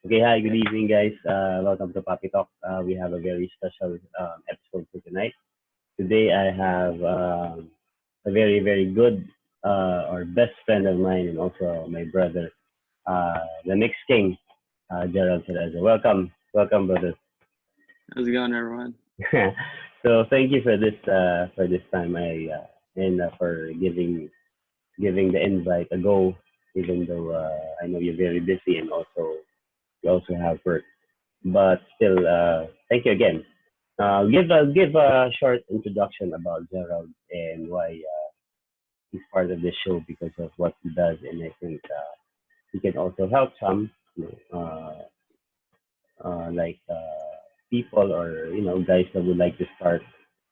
Okay, hi, good evening, guys. Welcome to Papi Talk. We have a very special episode for tonight. Today, I have a very good or best friend of mine and also my brother, the Mixx King, Gerald Cerezo. Welcome, brother. How's it going, everyone? So, thank you for this time. And for giving the invite a go, even though I know you're very busy and also you also have work. But still, thank you again. Give a short introduction about Gerald and why he's part of this show because of what he does, and I think he can also help some, you know, people or guys that would like to start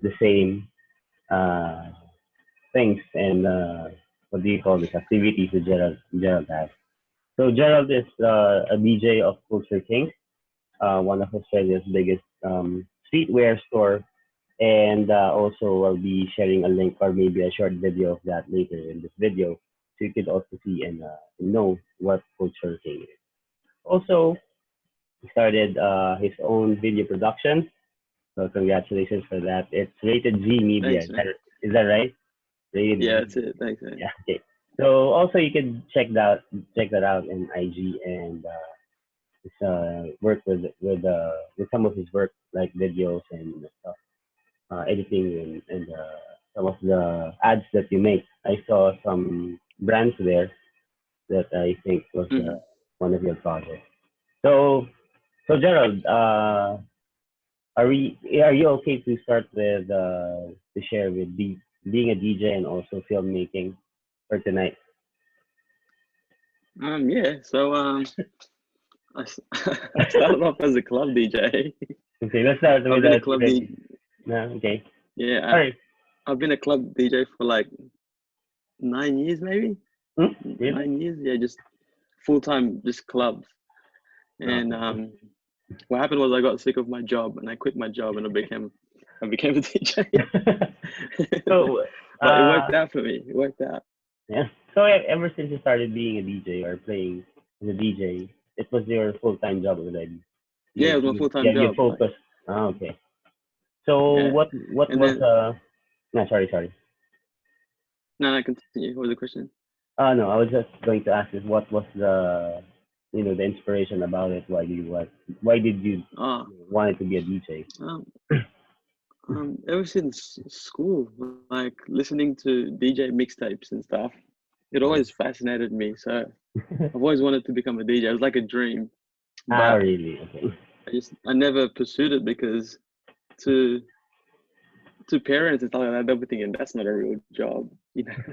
the same uh, things and what do you call this activities that Gerald has. So Gerald is a DJ of Culture King, one of Australia's biggest streetwear store. And also, I'll be sharing a link or maybe a short video of that later in this video, so you could also see and know what Culture King is. Also, he started his own video production, so congratulations for that. It's Rated G Media. Thanks, Is man. that right? Rated Yeah, G. that's it. Thanks, man. Yeah. Okay. So also you can check that out in IG and work with some of his work like videos and stuff, editing and some of the ads that you make. I saw some brands there that I think was Hmm. one of your projects. So so Gerald, are you okay to start with to share with being a DJ and also filmmaking for tonight? Yeah. I started off as a club DJ. Okay, let's start I've with been a that. club DJ. No, okay. Yeah, All right. I've been a club DJ for like 9 years, maybe Hmm? Really? 9 years. Yeah, just full time, just clubs. And Okay. what happened was I got sick of my job and I quit my job and I became a DJ. So, But it uh, worked out for me. It worked out. yeah. So ever since you started being a DJ or playing as a DJ, it was your full time job already. Yeah, it was my full time You job. Like, focus. Okay. So yeah. what And was then no, sorry. no, no, continue. What was the question? No, I was just going to ask is what was the inspiration about it? Why did you Oh, wanted to be a DJ? um, ever since school, like listening to DJ mixtapes and stuff, it always fascinated me. So I've always wanted to become a DJ. It was like a dream, Ah, but really? Okay. I never pursued it because to to parents and stuff like that, they'll be thinking that's not a real job.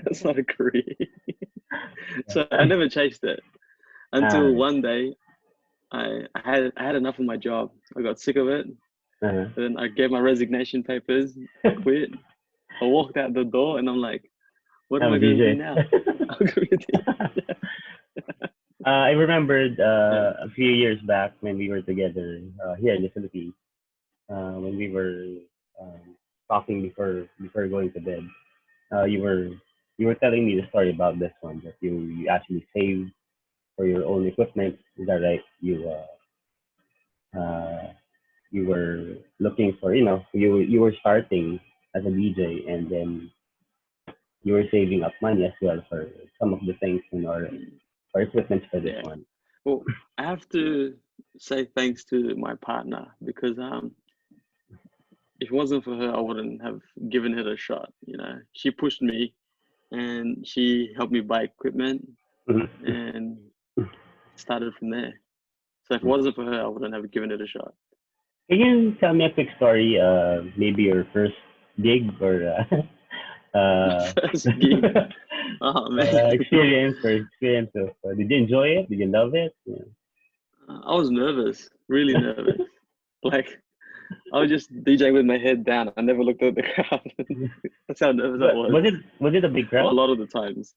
That's not a career. So I never chased it Ah, until one day I had enough of my job. I got sick of it. uh-huh. Then I gave my resignation papers. I quit. I walked out the door and I'm like, what am I'm a I going to do DJ. now? I'm going to do. I remembered Yeah. a few years back when we were together here in the Philippines, when we were um, talking before going to bed. You were telling me the story about this one that you actually saved for your own equipment. Is that right? Uh, you were looking for you were starting as a DJ and then you were saving up money as well for some of the things in order Mm, for equipment for this yeah. one. Well, I have to say thanks to my partner because if it wasn't for her, I wouldn't have given it a shot. She pushed me and she helped me buy equipment and started from there. So if it wasn't for her, I wouldn't have given it a shot. Can you tell me a quick story? Maybe your first gig or My uh, first gig. Oh man, experience of. Did you enjoy it? Did you love it? Yeah. I was nervous, really nervous. Like I was just DJing with my head down. I never looked at the crowd. That's how nervous I But was. was it a big A crowd? lot of the times.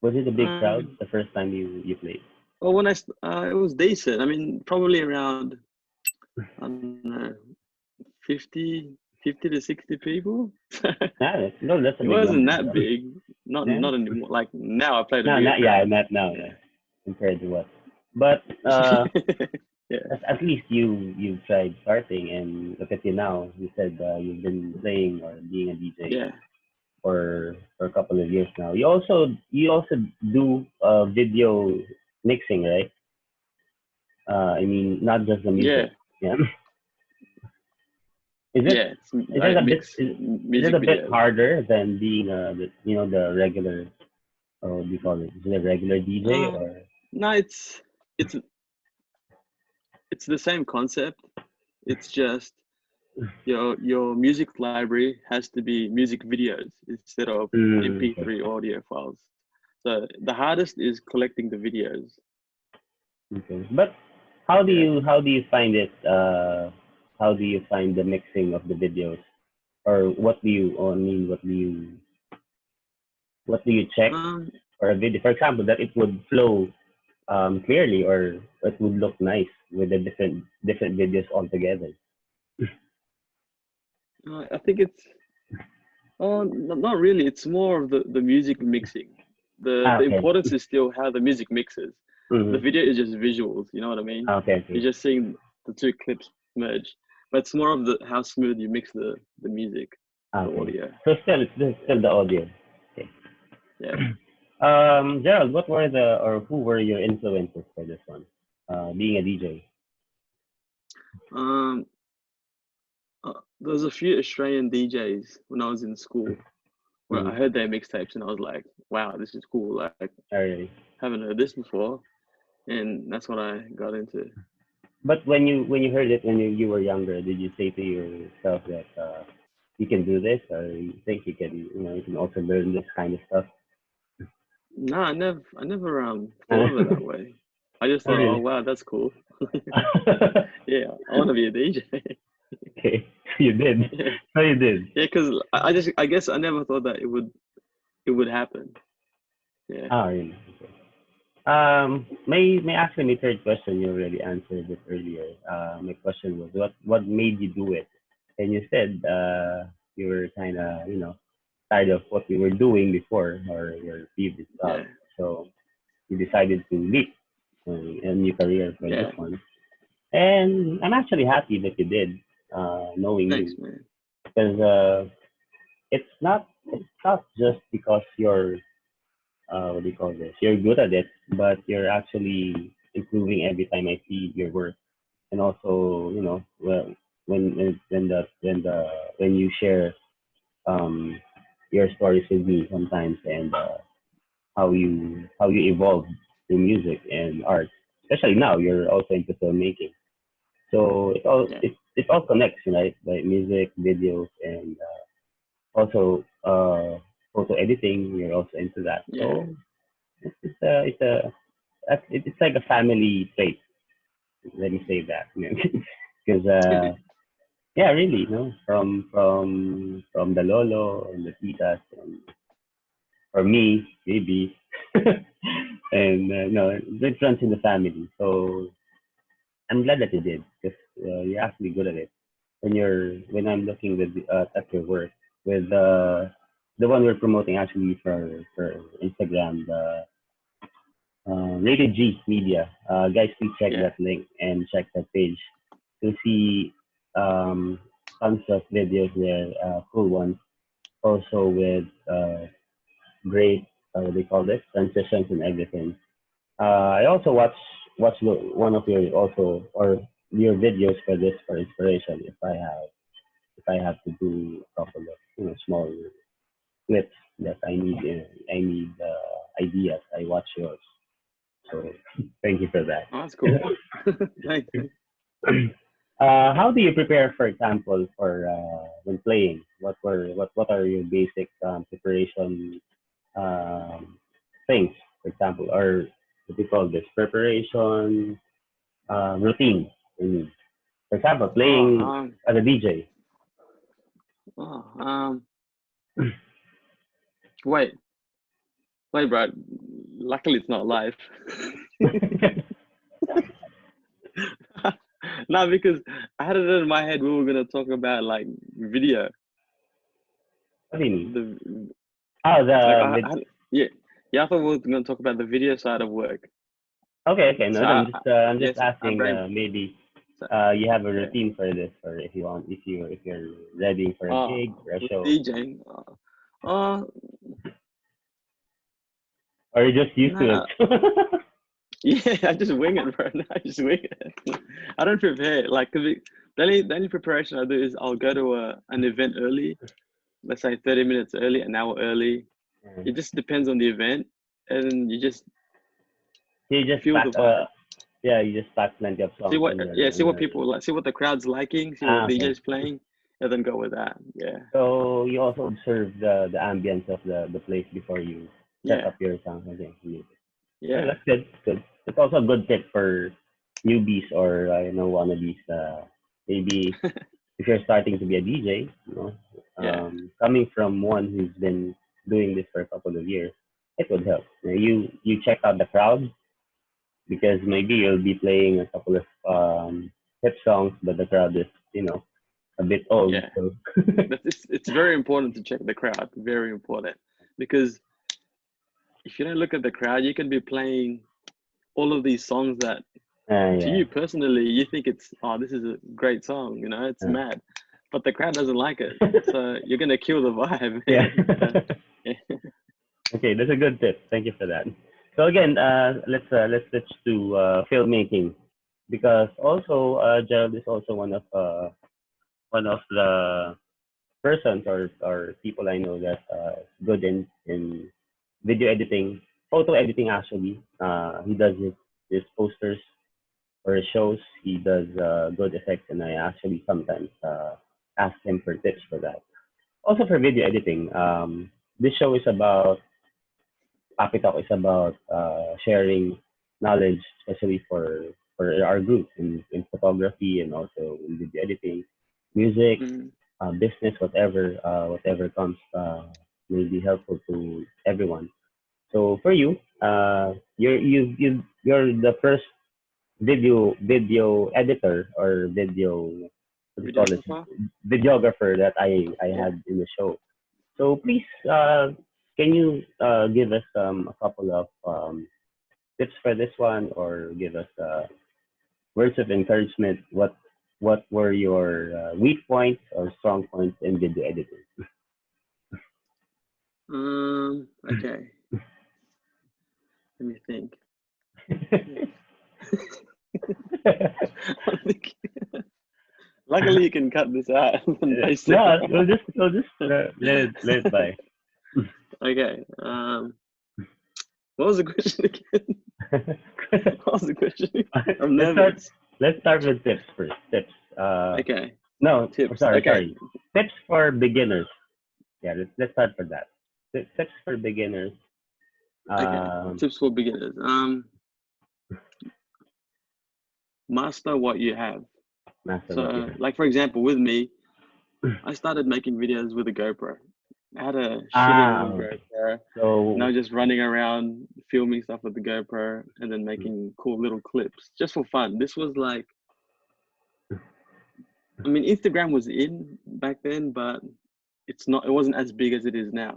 Was it a big crowd Um, the first time you played? well, it was decent. I mean, probably around I don't know, 50 to 60 people. Yeah, no, that's a It big wasn't number as that well. big. Not Yeah. not anymore. Like now, I played a No, bigger not yeah, crowd. not now. Yeah. Yeah, compared to what? But Yeah, at least you've tried starting, and look at you now. You said you've been playing or being a DJ yeah, for a couple of years now. You also do video mixing, right? I mean, not just the yeah, music. Yeah. Is it yeah. It's is it I a bit mix is it music a bit videos. harder than being the regular, what do you call it? Is it a regular DJ Uh, or? no, it's it's the same concept. It's just your music library has to be music videos instead of Okay. MP3 audio files. So the hardest is collecting the videos. Okay. But how do Yeah. you how do you find it? How do you find the mixing of the videos, or what do you? Or I mean, what do you check Um. for a video? For example, that it would flow clearly, or it would look nice with the different videos altogether. I think it's not really. It's more of the music mixing. The Okay. importance is still how the music mixes. The Mm-hmm. video is just visuals. You know what I mean? Okay. You're Okay. just seeing the two clips merge. But it's more of the how smooth you mix the music, the Okay. audio. So still the audio. Okay. Yeah. Gerald, what were the or who were your influences for this one? Being a DJ. Um. There was a few Australian DJs when I was in school where I Mm-hmm. heard their mixtapes and I was like, wow, this is cool. Like, Alright. haven't heard this before. And that's what I got into. But when you heard it when you were younger, did you say to yourself that you can do this, or you think you can also learn this kind of stuff? No, I never thought of it that way. I just Oh, thought, oh really? wow, that's cool. Yeah, I want to be a DJ. Okay, you did. Yeah, No, you did. yeah, because I guess I never thought that it would happen. Yeah, Oh, really? Okay. My third question, you already answered it earlier. My question was what made you do it, and you said you were kind of tired of what you were doing before or your previous job, yeah, so you decided to leap a new career for this yeah. one. And I'm actually happy that you did, knowing Thanks, you, man. because it's not just because you're what do you call this? You're good at it, but you're actually improving every time I see your work. And also, well, when you share um your stories with me sometimes, and how you evolve through music and art, especially now you're also into filmmaking. So Yeah, it all connects, right? Like music, videos, and also photo editing. You're also into that. yeah. So it's like a family trait. Let me say that, because yeah, really, from the lolo and the titas, and for me, maybe, and no, it runs in the family. So I'm glad that you did, because you're actually good at it. When I'm looking at your work with the one we're promoting actually for Instagram, the Rated G Media. Guys, please check Yeah, that link and check that page to see um, tons of videos there, cool ones. Also with great, what they call this, transitions and everything. I also watch one of your also or your videos for this for inspiration. If I have to do a couple of small clips that I need ideas, I watch yours. So thank you for that. oh, that's cool. Thanks, man. How do you prepare, for example, for when playing? What are your basic preparation um, things, for example, or what do you call this preparation routine? I mean, for example, Oh, playing as a DJ. oh, wait, wait, bro. Luckily, it's not live. No, because I had it in my head we were gonna talk about like video. What do you mean? The Oh, like the yeah, yeah. I thought we were gonna talk about the video side of work. Okay. No, So I'm just yes, I asking. brain. Maybe So, you have a yeah. routine for this, or if you want, if you're ready for a gig or a With show, DJing, uh, or you're just used to it. nah, yeah, I just wing it, bro. I just wing it. I don't prepare. Like, 'cause the only preparation I do is I'll go to an event early, let's say 30 minutes early, an hour early. It just depends on the event, and you just You just feel pack the vibe. yeah, you just pack plenty of See songs what, yeah, see on what your people like, see what the crowd's liking, see what okay. DJ's playing, and then go with that. Yeah, So you also observe the ambience of the place before you set yeah, up your sound. Okay, well, yeah, that's good. Good. It's also a good tip for newbies or wannabes. Maybe if you're starting to be a DJ, yeah, coming from one who's been doing this for a couple of years, it would help. You check out the crowd because maybe you'll be playing a couple of hip songs, but the crowd is a bit old. yeah. So It's very important to check the crowd. Very important because if you don't look at the crowd, you can be playing all of these songs that to yeah. you personally you think it's, oh, this is a great song, it's Uh, mad, but the crowd doesn't like it, so you're gonna kill the vibe, yeah. man. So, yeah. Okay, that's a good tip. Thank you for that. So again, let's switch to filmmaking because also Gerald is also one of the persons or people I know that is good in video editing, photo editing actually. He does his posters for his shows. He does good effects, and I actually sometimes ask him for tips for that. Also for video editing, this show is about Papi Talk is about sharing knowledge, especially for our group in photography and also in video editing, music, Mm, business, whatever comes may be helpful to everyone. So for you, you're the first video editor or video what do you call it videographer. videographer that I Yeah. had in the show. So please, can you give us a couple of tips for this one, or give us words of encouragement? What were your weak points or strong points in video editing? Okay, let me think. I'm thinking- Luckily, you can cut this out and paste it. No, we'll just let it by. Okay. What was the question again? What was the question? I'm let's start. nervous. Let's start with tips first. Tips. Okay. No, Tips. sorry, Okay. sorry. Tips for beginners. Yeah, let's start for that. Tips for beginners. Okay. Um, Tips for beginners. Master what you have. master what you So, have. like for example, with me, I started making videos with a GoPro. I had a shitty little Okay. GoPro, and I So was just running around filming stuff with the GoPro and then making cool little clips just for fun. This was like, I mean, Instagram was in back then, but it's not. It wasn't as big as it is now.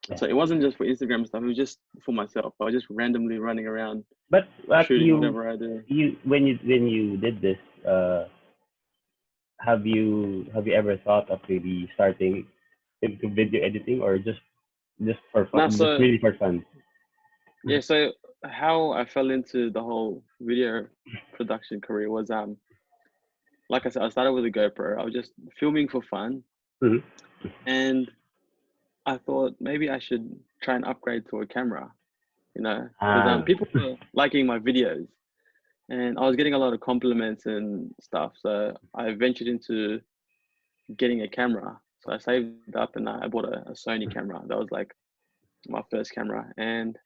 yeah. So it wasn't just for Instagram stuff. It was just for myself. I was just randomly running around But shooting whatever I do. when you did this, have you ever thought of maybe starting into video editing, or just for Now, fun, just so really for fun? yeah, so how I fell into the whole video production career was like I said, I started with a GoPro. I was just filming for fun, Mhm. and I thought maybe I should try and upgrade to a camera, because Ah, people were liking my videos, and I was getting a lot of compliments and stuff. So I ventured into getting a camera. So I saved up and I bought a Sony camera. That was like my first camera. And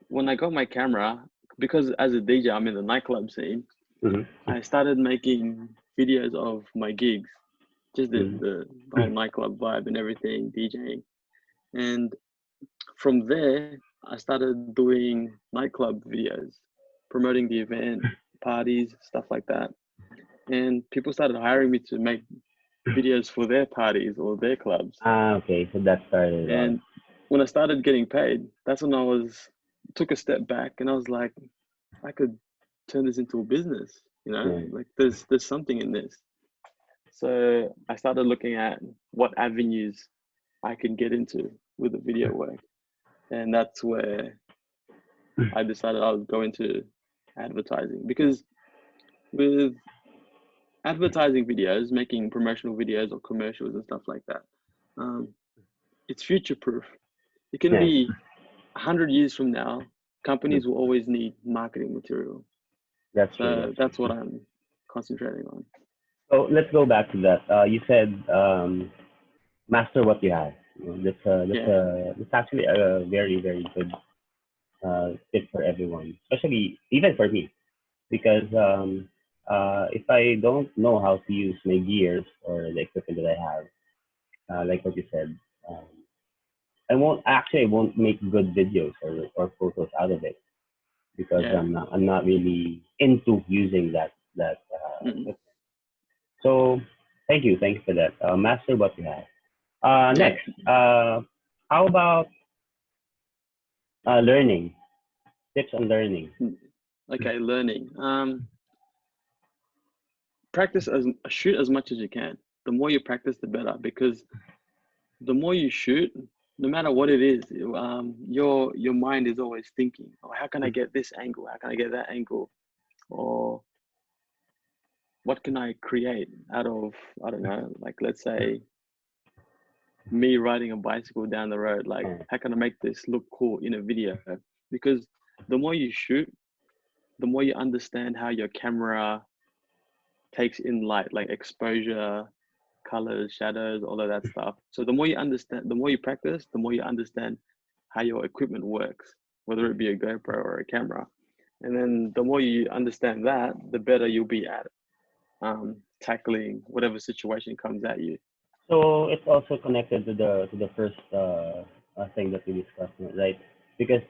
when I got my camera, because as a DJ, I'm in the nightclub scene, mhm, I started making videos of my gigs, just mhm. the whole nightclub vibe and everything, DJing. And from there, I started doing nightclub videos, promoting the event, parties, stuff like that. And people started hiring me to make videos for their parties or their clubs. Okay, so that started it all. And when I started getting paid, that's when I was. took a step back and I was like, I could turn this into a business, Yeah. like there's something in this. So I started looking at what avenues I can get into with the video work. And that's where I decided I would go into advertising, because with advertising videos, making promotional videos or commercials and stuff like that, um, it's future proof. It can Yeah. be 100 years from now, companies will always need marketing material. That's true. So That's that's what true. I'm concentrating on. So let's go back to that. You said master what you have. Yeah, That's actually a very very good tip for everyone, especially even for me, because if I don't know how to use my gears or the equipment that I have, like what you said, um, I won't make good videos or photos out of it because yeah. I'm not really into using that Mm, so thank you for that. Master what you have. yeah. Next, how about learning? Tips on learning. Mm. Okay, learning. Practice as shoot as much as you can. The more you practice, the better, because the more you shoot, no matter what it is, your mind is always thinking, oh, how can I get this angle? How can I get that angle? Or what can I create out of, I don't know, like let's say me riding a bicycle down the road, like how can I make this look cool in a video? Because the more you shoot, the more you understand how your camera takes in light, like exposure, colors, shadows, all of that stuff. So the more you understand, the more you practice, the more you understand how your equipment works, whether it be a GoPro or a camera. And then the more you understand that, the better you'll be at tackling whatever situation comes at you. So it's also connected to the first thing that we discussed, right? Because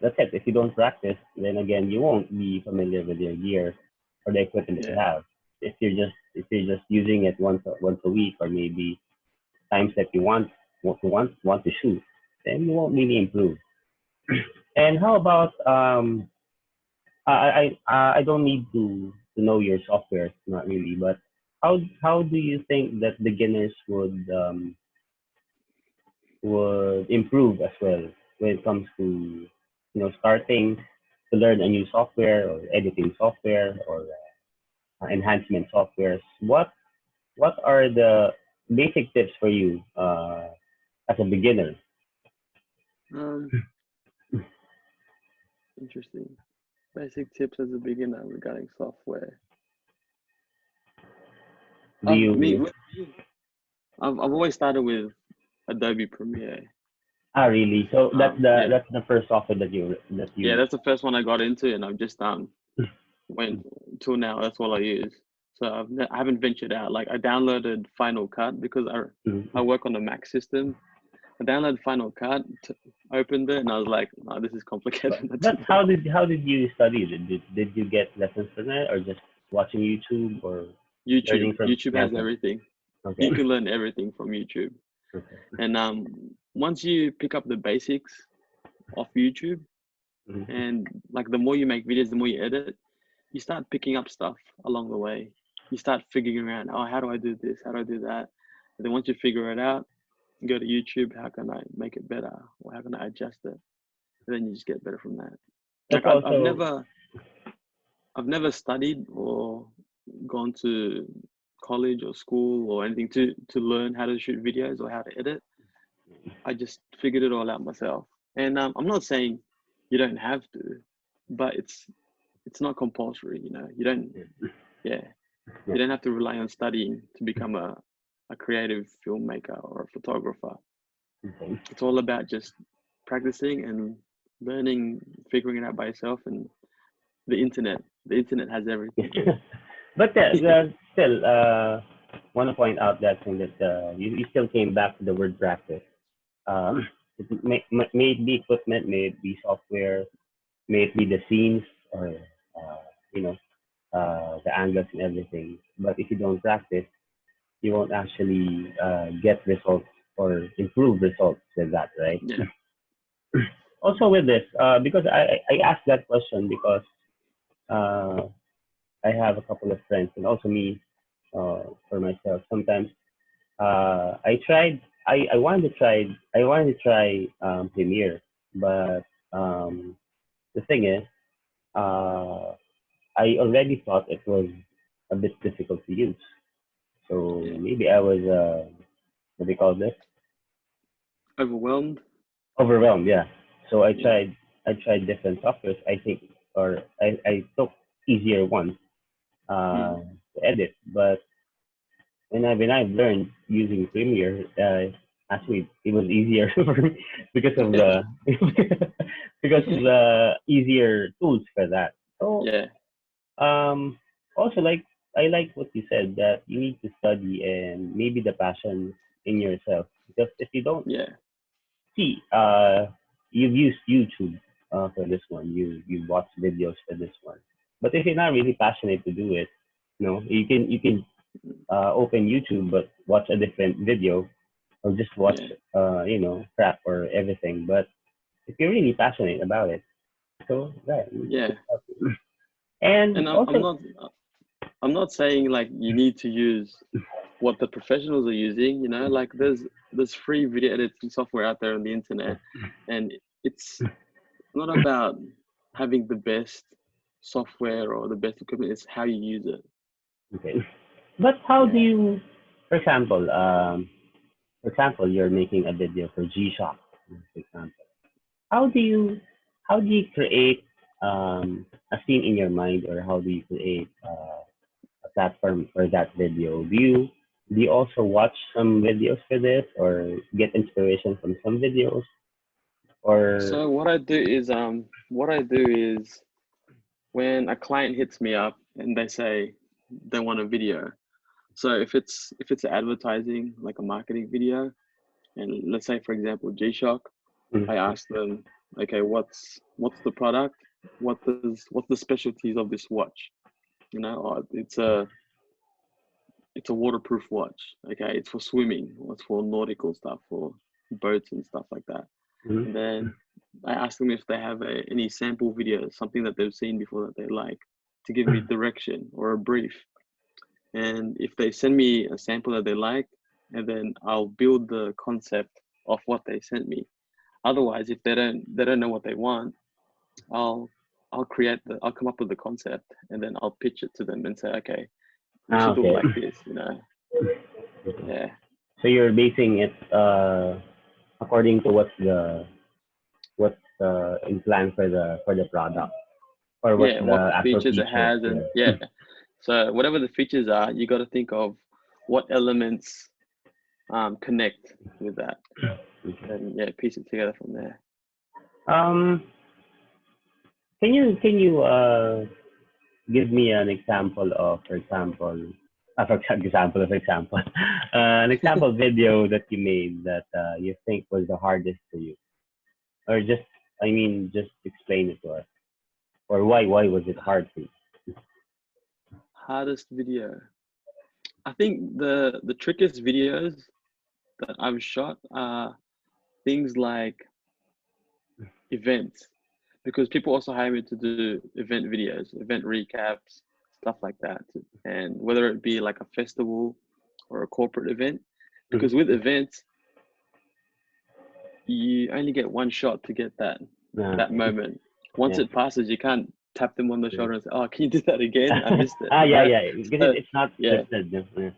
that's it. If you don't practice, then again you won't be familiar with your gear or the equipment that you Yeah, have. If you're just using it once a week or maybe times that you want to shoot, then you won't really improve. And how about I don't need to know your software, not really, but how do you think that beginners would improve as well when it comes to starting to learn a new software or editing software or enhancement softwares? What are the basic tips for you as a beginner? um, interesting. Basic tips as a beginner regarding software. Do you With me, I've always started with Adobe Premiere. really? So Yeah, that's the first software that yeah, you that's the first one I got into, and I've just went till now. That's all I use. So I haven't ventured out. Like I downloaded Final Cut because I work on the Mac system. I downloaded Final Cut, opened it, and I was like, "Oh, this is complicated." I but took it off. how did you study it? Did you get lessons from it or just watching YouTube or YouTube. learning from YouTube yeah, has okay. everything. Okay. You can learn everything from YouTube. Okay. And once you pick up the basics of YouTube, Mhm. and like the more you make videos, the more you edit, you start picking up stuff along the way. You start figuring around, oh, how do I do this? How do I do that? And then once you figure it out, you go to YouTube, how can I make it better? Or how can I adjust it? And then you just get better from that. Like That's I've also never studied or gone to college or school or anything to learn how to shoot videos or how to edit. I just figured it all out myself. And I'm not saying you don't have to, but it's not compulsory. You don't. Yeah, yeah. you don't have to rely on studying to become a creative filmmaker or a photographer. Okay. It's all about just practicing and learning, figuring it out by yourself. And the internet has everything. But still, want to point out that thing that you still came back to the word practice. Um, may it be equipment, may it be software, may it be the scenes or you know the angles and everything. But if you don't practice, you won't actually get results or improve results with that, right? Yeah, also with this, because I asked that question because uh, I have a couple of friends and also me for myself. Sometimes I wanted to try Premiere, but the thing is, uh, I already thought it was a bit difficult to use. So Yeah. maybe I was what do you call this? Overwhelmed. Overwhelmed, yeah. So Yeah. I tried different softwares. I think, or I took easier ones uh, Mm. to edit. But when I've learned using Premiere, actually it was easier for me because of Yeah. the because of the easier tools for that. So Yeah. um, also I like what you said that you need to study and maybe the passion in yourself because if you don't Yeah. see, you've used YouTube for this one. You watched videos for this one. But if you're not really passionate to do it, you can open YouTube but watch a different video or just watch Yeah. crap or everything. But if you're really passionate about it, so right, Yeah. and And also I'm not saying like you need to use what the professionals are using, you know, like there's free video editing software out there on the internet, and it's not about having the best software or the best equipment, it's how you use it. okay. But how do Yeah. you, for example, you're making a video for G-Shock, for example. how do you how do you create a scene in your mind, or how do you create a platform for that video? Do you also watch some videos for this, or get inspiration from some videos, or So what I do is when a client hits me up and they say they want a video. So if it's advertising, like a marketing video, and let's say for example G-Shock, I Mhm. ask them, okay, what's the product? What's the specialties of this watch? You know, it's a waterproof watch. Okay, it's for swimming, or it's for nautical stuff, for boats and stuff like that. Mhm. And then I ask them if they have any sample videos, something that they've seen before that they like, to give me direction or a brief. And if they send me a sample that they like, and then I'll build the concept of what they sent me. Otherwise, if they don't know what they want, I'll I'll come up with the concept, and then I'll pitch it to them and say, okay, it should look Okay. like this, you know. Yeah. So you're basing it according to what's in plan for the product, or what's Yeah, what the actual features it features. has, and Yeah. yeah. So whatever the features are, you got to think of what elements connect with that, and yeah, piece it together from there. Um, can you give me an example of, for example, an example video that you made that you think was the hardest for you, or just, I mean, just explain it to us, or why was it hard for you? Hardest video. I think the trickiest videos that I've shot are things like events, because people also hire me to do event videos, event recaps, stuff like that. And whether it be like a festival or a corporate event, because with events, you only get one shot to get that Okay. moment. Once Yeah. it passes, you can't tap them on the shoulder and say, "Oh, can you do that again? I missed it." Ah, You yeah, know. yeah, because So it's not yeah, scripted. Yeah. Yeah.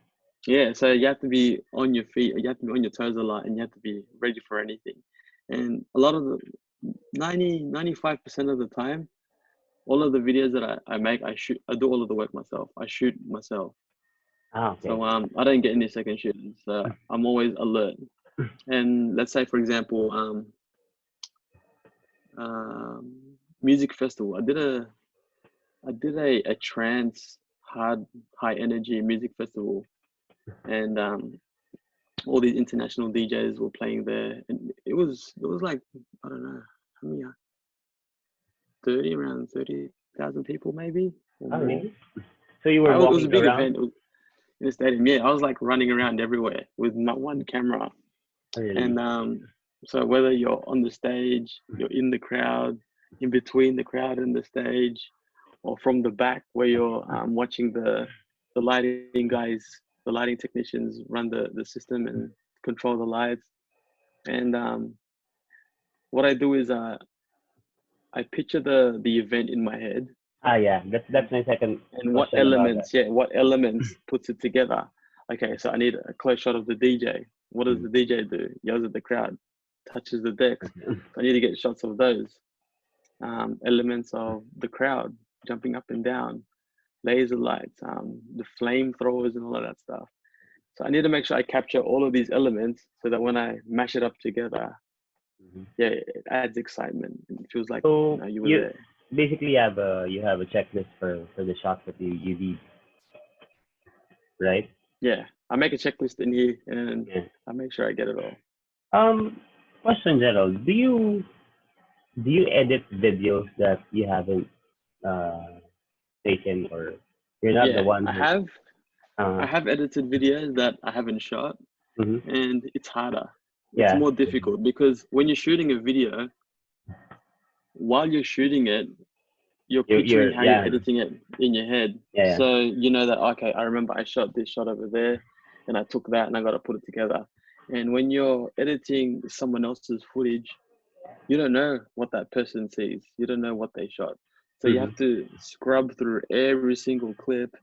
yeah. So you have to be on your feet. You have to be on your toes a lot, and you have to be ready for anything. And a lot of the 95% of the time, all of the videos that I make, I do all of the work myself. I shoot myself. Ah, okay. So I don't get any second shooters. So I'm always alert. And let's say, for example, music festival. I did a trance hard high energy music festival, and all these international DJs were playing there, and it was like, I don't know how many, 30, around 30,000 people maybe or Oh, more. really? So you were It was a walking big around? event. It was in the stadium. Yeah, I was like running around everywhere with my one camera, Oh, really? and So whether you're on the stage, you're in the crowd, in between the crowd and the stage, or from the back where you're watching the lighting guys, the lighting technicians run the system and control the lights. And what I do is I picture the event in my head Yeah, that's my second and question about that. what elements puts it together. Okay, so I need a close shot of the DJ. What does the DJ do? Yells at the crowd, touches the decks. So I need to get shots of those elements of the crowd jumping up and down, laser lights, the flamethrowers, and all of that stuff. So I need to make sure I capture all of these elements so that when I mash it up together, yeah, it adds excitement. It feels like So you were you there. basically have a checklist for the shots that you need, right? Yeah, I make a checklist in here and Yeah. I make sure I get it all. Um, Question, Gerald. Do you edit videos that you haven't uh taken, or you're not the Yeah, one who? I Uh, have edited videos that I haven't shot, mhm. and it's harder. It's Yeah. more difficult because when you're shooting a video, while you're shooting it, you're picturing You're how you're yeah editing it in your head. yeah So you know that, okay, I remember I shot this shot over there and I took that and I got to put it together. And when you're editing someone else's footage, you don't know what that person sees. You don't know what they shot. So yeah. you Hmm. have to scrub through every single clip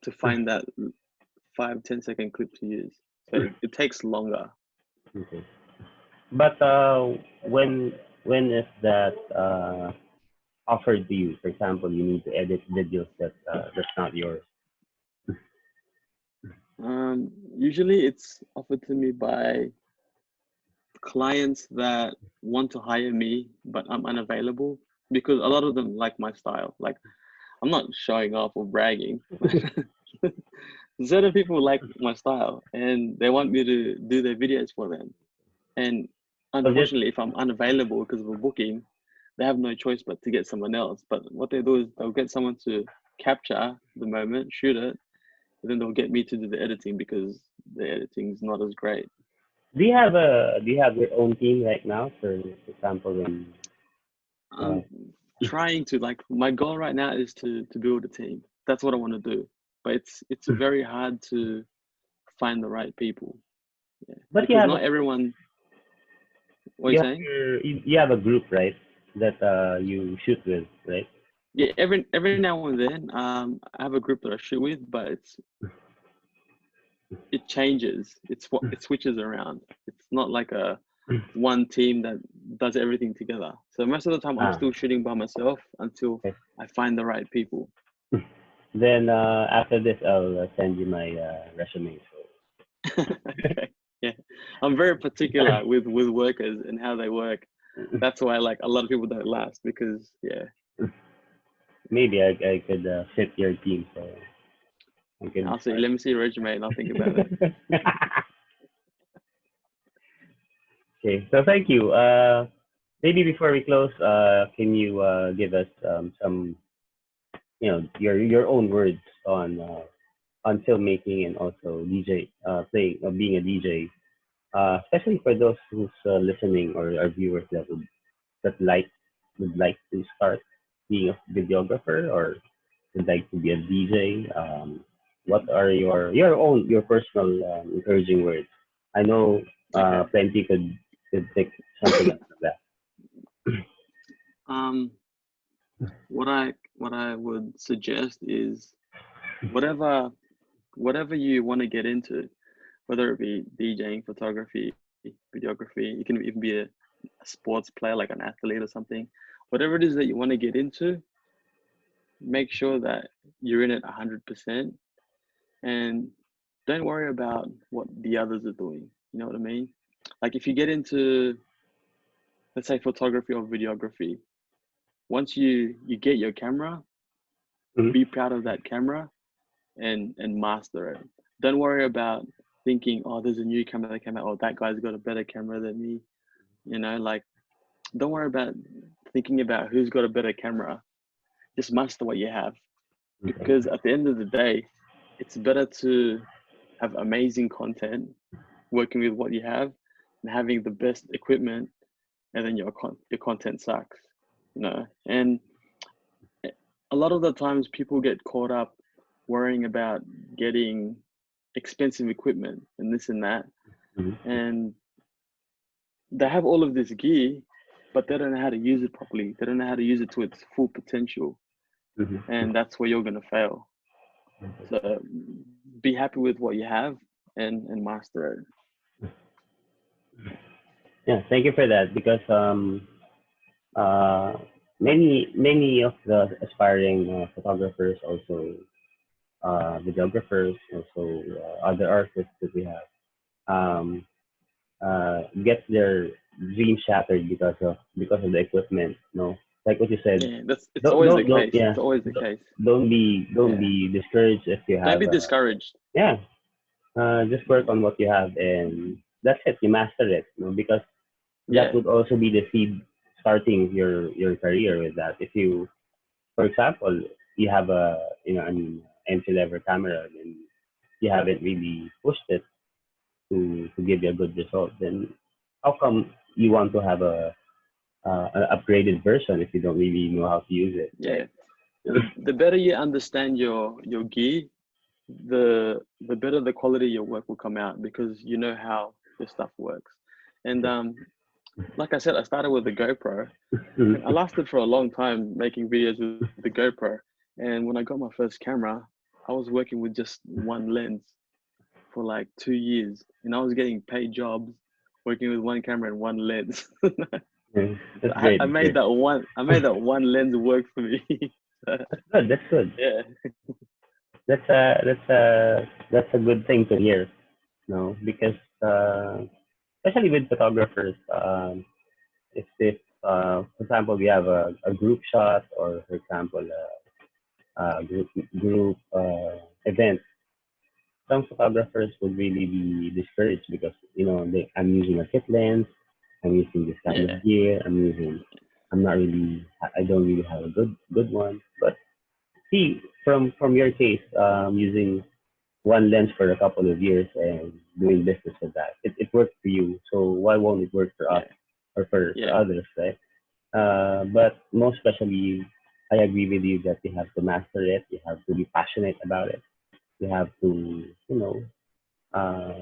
to find that 5-10 second clip to use. So it takes longer. Okay. But when is that offered to you? For example, you need to edit videos that's not yours. Usually it's offered to me by clients that want to hire me, but I'm unavailable because a lot of them like my style. Like I'm not showing off or bragging. Certain people like my style and they want me to do their videos for them. And So just unfortunately, if I'm unavailable because of a booking, they have no choice but to get someone else. But what they do is they'll get someone to capture the moment, shoot it, and then they'll get me to do the editing because the editing is not as great. do you have your own team right now? For example, in uh, I'm trying to like my goal right now is to build a team. That's what I want to do. But it's very hard to find the right people. Yeah. but Because not everyone, what are you you have saying? you have a group, right? That you shoot with, right? Yeah, every now and then, I have a group that I shoot with, but it changes. It switches around. It's not like a one team that does everything together. So most of the time, I'm Ah, still shooting by myself until okay. I find the right people. Then after this, I'll send you my resume. Okay. Yeah, I'm very particular with workers and how they work. That's why like a lot of people don't last because yeah. Maybe I could fit your team, so I could I'll see. start. Let me see your resume and I'll think about it. Okay, so thank you. Maybe before we close, can you give us some, your own words on filmmaking and also DJ playing being a DJ, especially for those who's listening or our viewers that would like to start being a videographer or would like to be a DJ. What are your personal encouraging words? I know Okay. plenty could take something out of that. Um, what I would suggest is whatever whatever you want to get into, whether it be DJing, photography, videography, you can even be a sports player like an athlete or something. Whatever it is that you want to get into, make sure that you're in it 100% and don't worry about what the others are doing. You know what I mean? Like if you get into, let's say, photography or videography, once you get your camera, Mhm. be proud of that camera and master it. Don't worry about thinking, oh, there's a new camera that came out, oh, that guy's got a better camera than me. Like don't worry about thinking about who's got a better camera. Just master what you have. Okay. Because at the end of the day, it's better to have amazing content working with what you have and having the best equipment, and then your content sucks, you know. And a lot of the times people get caught up worrying about getting expensive equipment and this and that, and they have all of this gear, but they don't know how to use it properly. They don't know how to use it to its full potential, and that's where you're gonna fail. So be happy with what you have and master it. Yeah, thank you for that because uh, many of the aspiring photographers, also videographers, also other artists that we have, um, get their dream shattered because of the equipment. No, like what you said. Yeah, it's always the case. Yeah. It's always the case. Don't Yeah. be discouraged if you Don't have be discouraged. yeah. Just work on what you have, and that's it. You master it. You know, because that Yeah. would also be the seed starting your career with that. If you, for example, you have an entry level camera and you haven't really pushed it to give you a good result, then how come you want to have an upgraded version if you don't really know how to use it, Yeah. right? The better you understand your gear, the better the quality of your work will come out because you know how your stuff works. And like I said, I started with the GoPro, and I lasted for a long time making videos with the GoPro. And when I got my first camera, I was working with just one lens for like 2 years, and I was getting paid jobs working with one camera and one lens. Yeah, So that's great. I That's made great. that one lens work for me. That's good. That's good. Yeah, That's a good thing to hear. No, because especially with photographers, if for example we have a group shot or for example a group event, some photographers would really be discouraged because I'm using a kit lens, I'm using this kind yeah, of gear, I'm not really I don't really have a good one. But see from your case, using one lens for a couple of years and doing business with that, it worked for you. So why won't it work for us yeah, or for yeah, others, right? But most especially, I agree with you that you have to master it. You have to be passionate about it. You have to,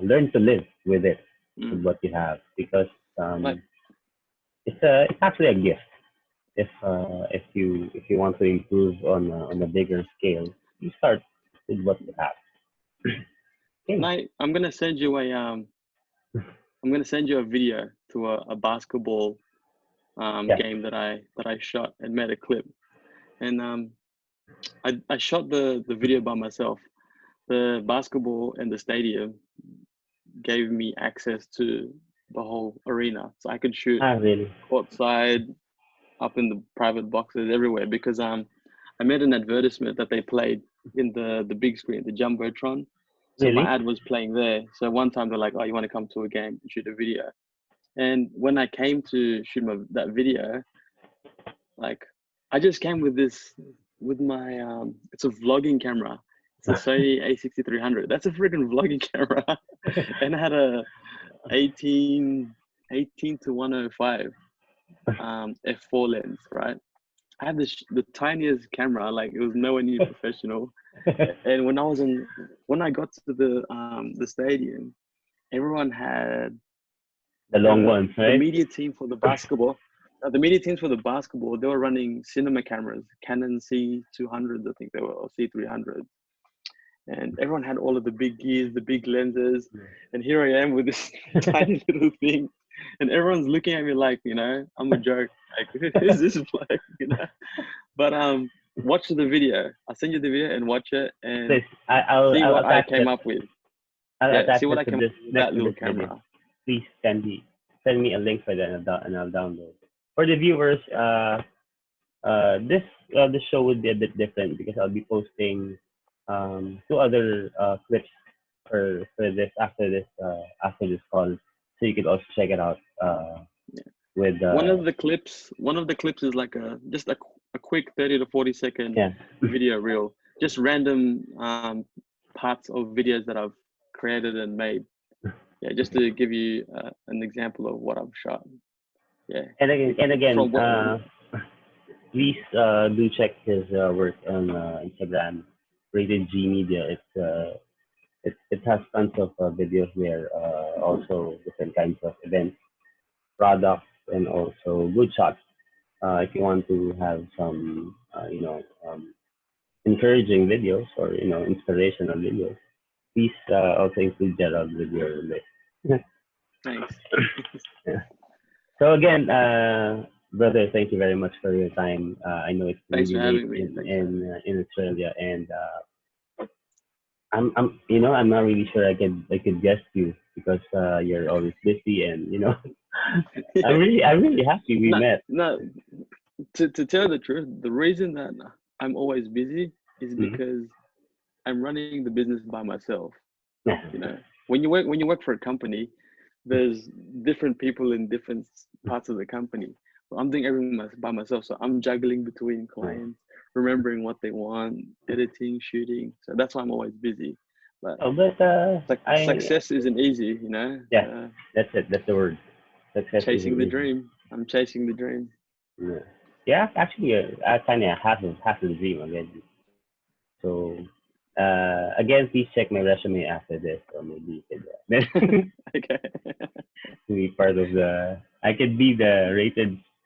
learn to live with it, with mm. what you have, because Like, um, it's actually a gift. If you want to improve on a bigger scale, you start with what you have. and Okay. I'm gonna send you I'm gonna send you a video to a basketball Yeah. game that I shot and made a clip. And I shot the video by myself. The basketball and the stadium gave me access to the whole arena, so I could shoot Ah, really? courtside, up in the private boxes, everywhere. Because I made an advertisement that they played in the big screen, the jumbotron. So my Really? ad was playing there. So one time they're like, "Oh, you want to come to a game and shoot a video?" And when I came to shoot that video, like I just came with with my it's a vlogging camera. It's a Sony A6300. That's a freaking vlogging camera, and I had a 18 to 105 f4 lens, right? I had the tiniest camera, like it was nowhere near professional. And when I got to the stadium, everyone had The long ones, the right? media team for the basketball. The media teams for the basketball, they were running cinema cameras, Canon C200s, I think they were, or C300s, and everyone had all of the big gears, the big lenses, and here I am with this tiny little thing, and everyone's looking at me like, I'm a joke. Like, who's this bloke? But watch the video. I'll send you the video and watch it and Please, I'll see I'll what I attach came it. up with. I'll Yeah, attach see what it I to came up this with that next to little this video. camera. Please send me a link for that, and I'll download. For the viewers, this show would be a bit different because I'll be posting two other clips for this call, so you could also check it out with One of the clips is like a quick 30 to 40 second yeah. video reel, just random parts of videos that I've created and made. yeah, just to give you an example of what I've shot. Yeah, And again, from what. please do check his work on Instagram, Rated G Media. It has tons of videos there, also different kinds of events, products, and also good shots. If you want to have some, encouraging videos or inspirational videos, please also include Gerald with your list. Thanks. Yeah. So again, brother, thank you very much for your time. I know it's Thanks really for late having me. Thanks for having me. in Australia, and I'm not really sure I could guess you because you're always busy, and I'm really happy we No, met. no. To tell the truth, the reason that I'm always busy is Mhm. because I'm running the business by myself. Yeah. You know, when you work for a company, there's different people in different parts of the company. Well, I'm doing everything by myself, so I'm juggling between clients, remembering what they want, editing, shooting. So that's why I'm always busy. But Oh, but I success isn't easy, you know. yeah, that's it. That's the word. Success Chasing isn't the easy. dream. I'm chasing the dream. Yeah, yeah actually, I kind of have the dream already. So again, please check my resume after this, or maybe you could Okay. be part of the. I could be the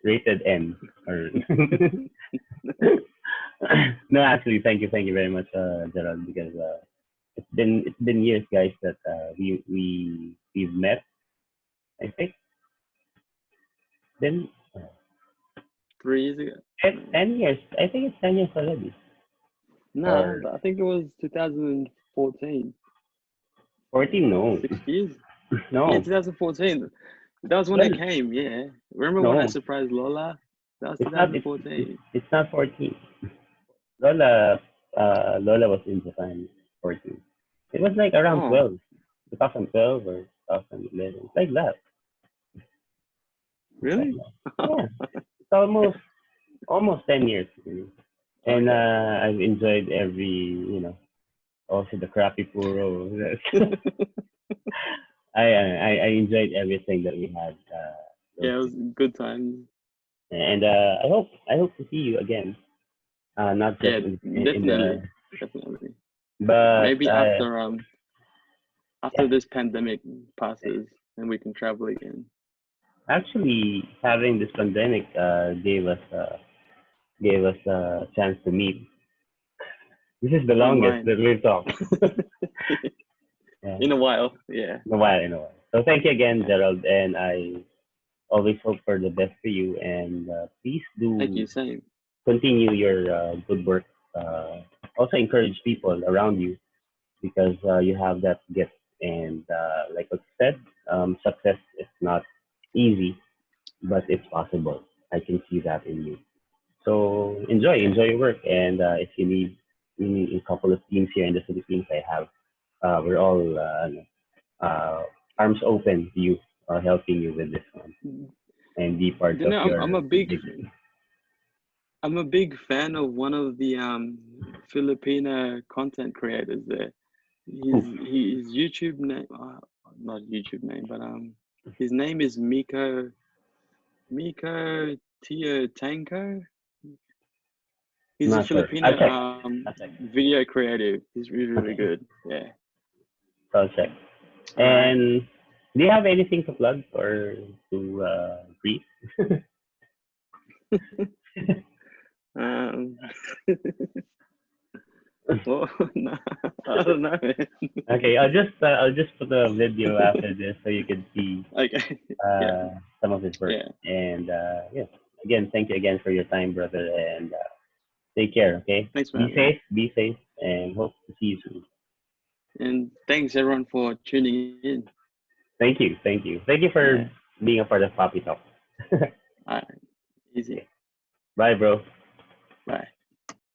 rated N or. No, actually, thank you very much, Gerald, because it's been years, guys, that we've met. I think then 3 years ago. No, 10 years. I think it's 10 years already, nah, or I think it was 2014. 14. No, 6 years. Yeah, no. 2014. That was when I Well, came. Yeah, remember when I no. surprised Lola? That was It's not. It's 2014. it's not 14. Lola was in Japan 14. It was like around Oh, 2012 or 2011, like that. Like really? that. Yeah, it's almost 10 years. And Okay. I've enjoyed also the crappy puro. I enjoyed everything that we had those Yeah, it was days. good times. And I hope to see you again. Not just Yeah, in the definitely, definitely. but Maybe after yeah, this pandemic passes and we can travel again. actually having this pandemic gave us a chance to meet. This is the longest Online. that we've talked. Yeah, In a while. Yeah. in a while. So thank you again, Yeah. Gerald, and I always hope for the best for you. And please Thank do you. Same. continue your good work. Uh, Also encourage people around you because you have that gift. And like I said, success is not easy, but it's possible. I can see that in you. So Yeah. enjoy your work. And if you need a couple of teams here in the Philippines, I have. We're all arms open to you, helping you with this one and be part You of know, your big. I'm a big fan of one of the Filipino content creators there. His YouTube name, not YouTube name, but his name is Miko Tio Tanko. He's a Not sure. Filipino I'll check. I'll check. video creative. He's really, really Okay, good. Yeah. so I'll check. All right. And do you have anything to plug or to brief? Um, well, no, I don't know, man. Okay, I'll just put a video after this so you can see Okay. Yeah. some of his work. Yeah. And yes, again, thank you again for your time, brother, and take care. Okay, Thanks for having me. be safe, and hope to see you soon. And thanks everyone for tuning in. Thank you Yeah. for being a part of Papi Talk. All right. Easy. Okay, bye, bro. Bye.